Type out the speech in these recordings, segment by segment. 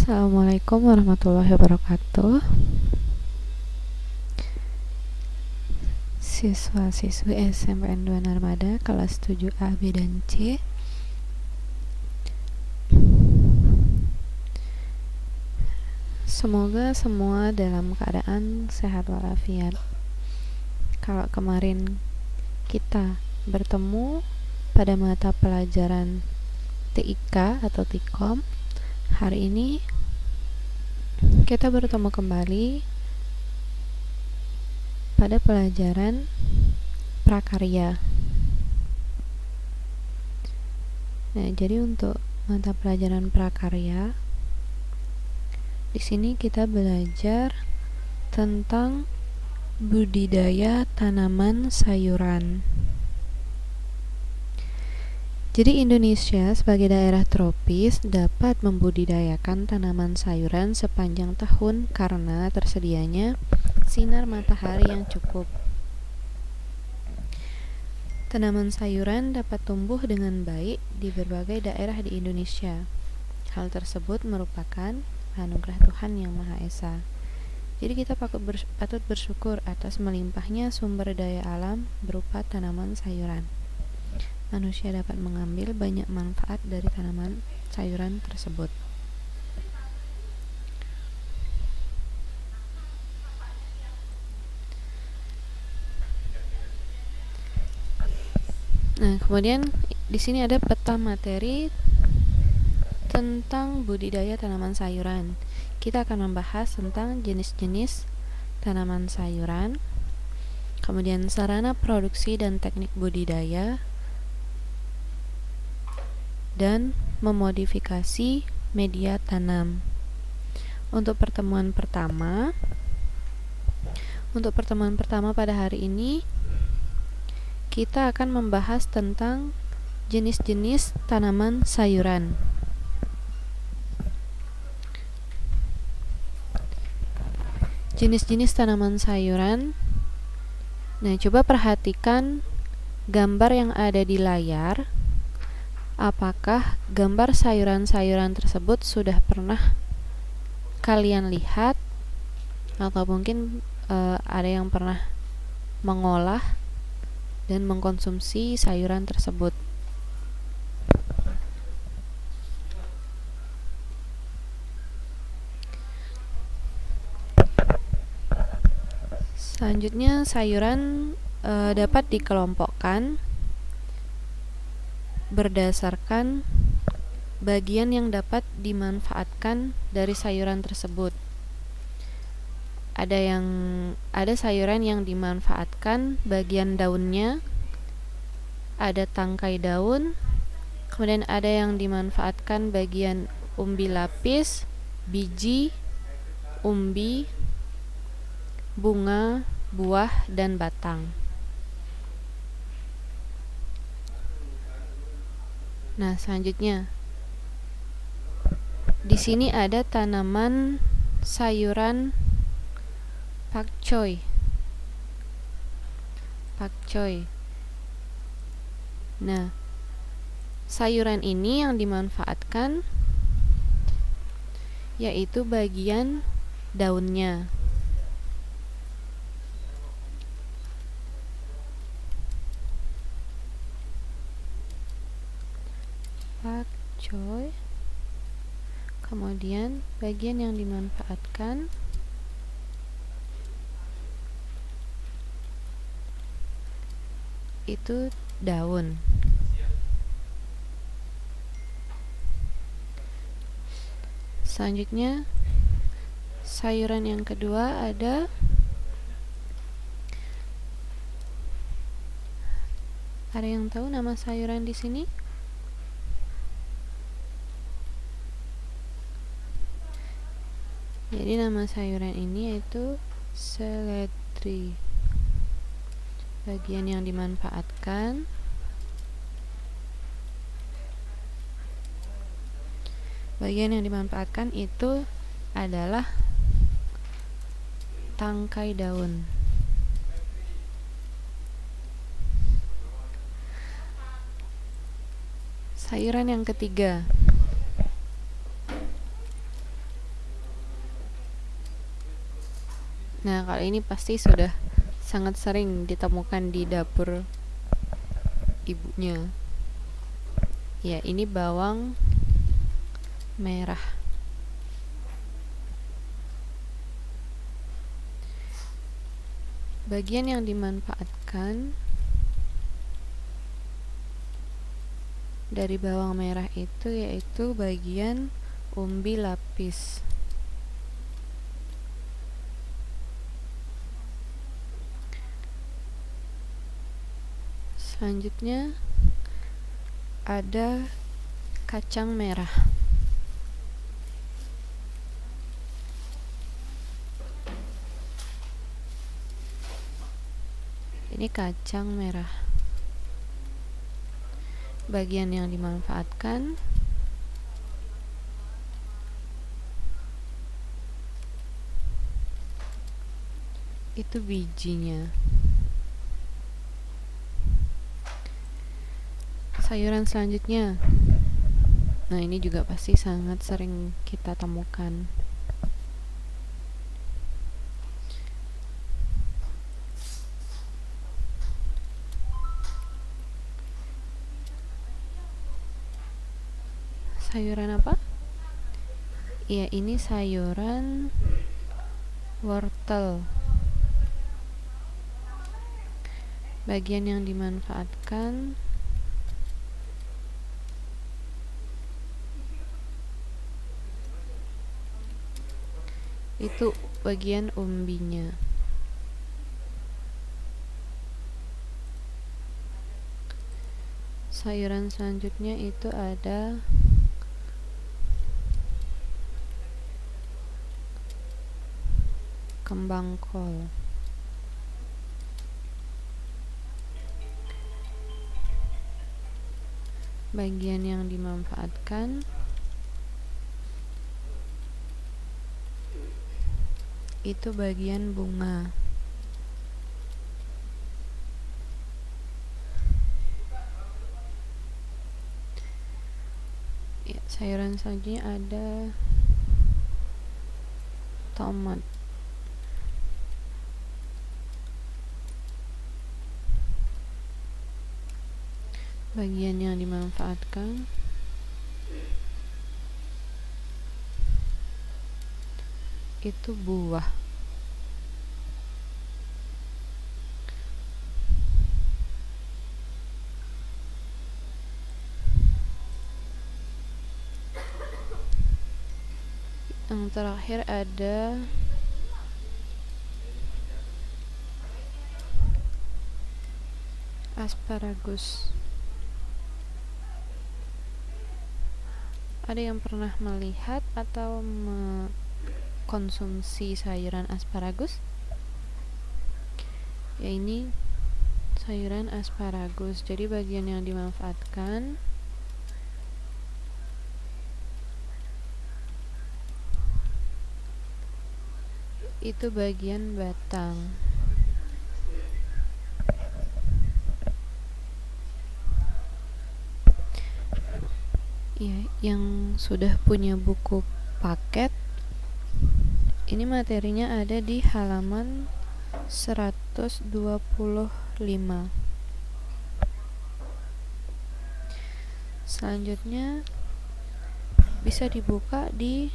Assalamualaikum warahmatullahi wabarakatuh. Siswa-siswi SMPN 2 Narmada kelas 7A, B, dan C. Semoga semua dalam keadaan sehat walafiat. Kalau kemarin kita bertemu pada mata pelajaran TIK atau TIKOM, hari ini kita bertemu kembali pada pelajaran prakarya. Nah, jadi untuk mata pelajaran prakarya, di sini kita belajar tentang budidaya tanaman sayuran. Jadi Indonesia sebagai daerah tropis dapat membudidayakan tanaman sayuran sepanjang tahun karena tersedianya sinar matahari yang cukup. Tanaman sayuran dapat tumbuh dengan baik di berbagai daerah di Indonesia. Hal tersebut merupakan anugerah Tuhan Yang Maha Esa. Jadi kita patut bersyukur atas melimpahnya sumber daya alam berupa tanaman sayuran. Manusia dapat mengambil banyak manfaat dari tanaman sayuran tersebut. Nah, kemudian di sini ada peta materi tentang budidaya tanaman sayuran. Kita akan membahas tentang jenis-jenis tanaman sayuran, kemudian sarana produksi dan teknik budidaya, dan memodifikasi media tanam. Untuk pertemuan pertama pada hari ini, kita akan membahas tentang jenis-jenis tanaman sayuran. Jenis-jenis tanaman sayuran. Nah, coba perhatikan gambar yang ada di layar. Apakah gambar sayuran-sayuran tersebut sudah pernah kalian lihat, atau mungkin ada yang pernah mengolah dan mengkonsumsi sayuran tersebut? Selanjutnya, sayuran dapat dikelompokkan berdasarkan bagian yang dapat dimanfaatkan dari sayuran tersebut. Ada sayuran yang dimanfaatkan bagian daunnya, ada tangkai daun, kemudian ada yang dimanfaatkan bagian umbi lapis, biji, umbi, bunga, buah, dan batang. Nah, selanjutnya di sini ada tanaman sayuran pakcoy. Nah, sayuran ini yang dimanfaatkan yaitu bagian daunnya. Pakcoy. Kemudian bagian yang dimanfaatkan itu daun. Selanjutnya, sayuran yang kedua ada yang tahu nama sayuran di sini? Jadi nama sayuran ini yaitu seledri. Bagian yang dimanfaatkan itu adalah tangkai daun. Sayuran yang ketiga Nah, kali ini pasti sudah sangat sering ditemukan di dapur ibunya. Ya, ini bawang merah. Bagian yang dimanfaatkan dari bawang merah itu yaitu bagian umbi lapis. Selanjutnya ada kacang merah. Ini kacang merah. Bagian yang dimanfaatkan itu bijinya. Sayuran selanjutnya, nah ini juga pasti sangat sering kita temukan. Sayuran apa? Ya, ini sayuran wortel. Bagian yang dimanfaatkan itu bagian umbinya. Sayuran selanjutnya itu ada kembang kol. Bagian yang dimanfaatkan itu bagian bunga. Ya, sayuran selanjutnya ada tomat. Bagian yang dimanfaatkan itu buah. Yang terakhir ada asparagus. Ada yang pernah melihat atau mengkonsumsi sayuran asparagus? Ya, ini sayuran asparagus. Jadi bagian yang dimanfaatkan itu bagian batang. Ya, yang sudah punya buku paket, ini materinya ada di halaman 125. Selanjutnya bisa dibuka di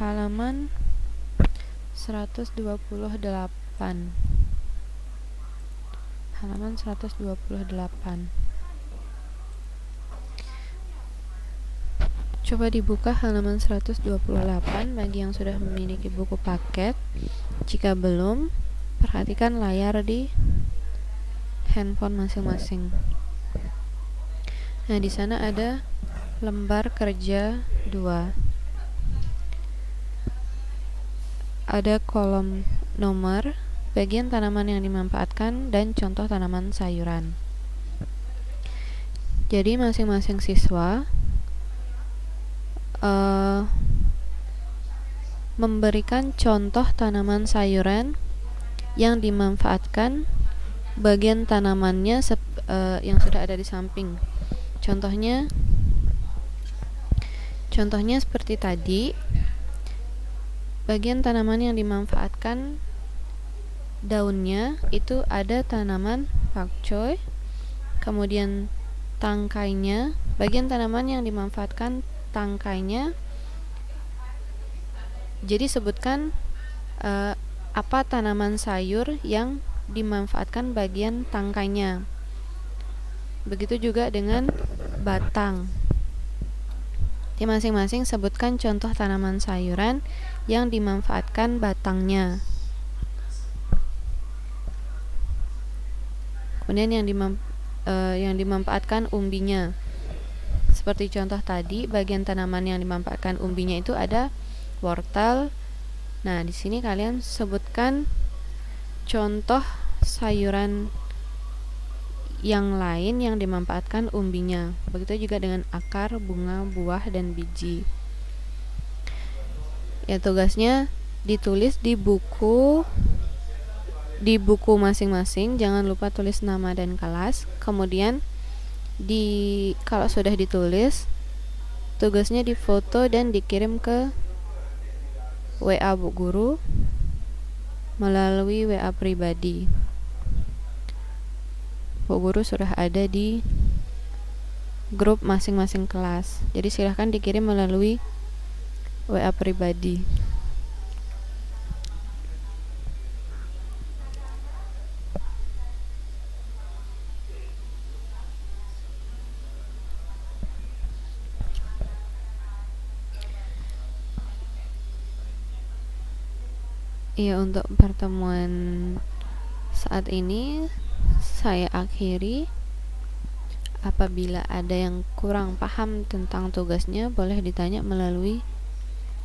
halaman 128. Halaman 128. Coba dibuka halaman 128 bagi yang sudah memiliki buku paket. Jika belum, perhatikan layar di handphone masing-masing. Nah, di sana ada lembar kerja 2. Ada kolom nomor, bagian tanaman yang dimanfaatkan, dan contoh tanaman sayuran. Jadi masing-masing siswa memberikan contoh tanaman sayuran yang dimanfaatkan, bagian tanamannya yang sudah ada di samping. Contohnya seperti tadi, bagian tanaman yang dimanfaatkan daunnya itu ada tanaman pakcoy, kemudian tangkainya, bagian tanaman yang dimanfaatkan tangkainya. Jadi sebutkan apa tanaman sayur yang dimanfaatkan bagian tangkainya. Begitu juga dengan batang. Di masing-masing sebutkan contoh tanaman sayuran yang dimanfaatkan batangnya. Kemudian yang dimanfaatkan umbinya. Seperti contoh tadi, bagian tanaman yang dimanfaatkan umbinya itu ada wortel. Nah, di sini kalian sebutkan contoh sayuran yang lain yang dimanfaatkan umbinya. Begitu juga dengan akar, bunga, buah, dan biji. Ya, tugasnya ditulis di buku masing-masing. Jangan lupa tulis nama dan kelas. Kemudian kalau sudah ditulis, tugasnya difoto dan dikirim ke WA Bu Guru melalui WA pribadi. Bu Guru sudah ada di grup masing-masing kelas. Jadi silahkan dikirim melalui WA pribadi. Iya, untuk pertemuan saat ini saya akhiri. Apabila ada yang kurang paham tentang tugasnya, boleh ditanya melalui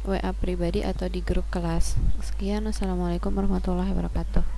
WA pribadi atau di grup kelas. Sekian, assalamualaikum warahmatullahi wabarakatuh.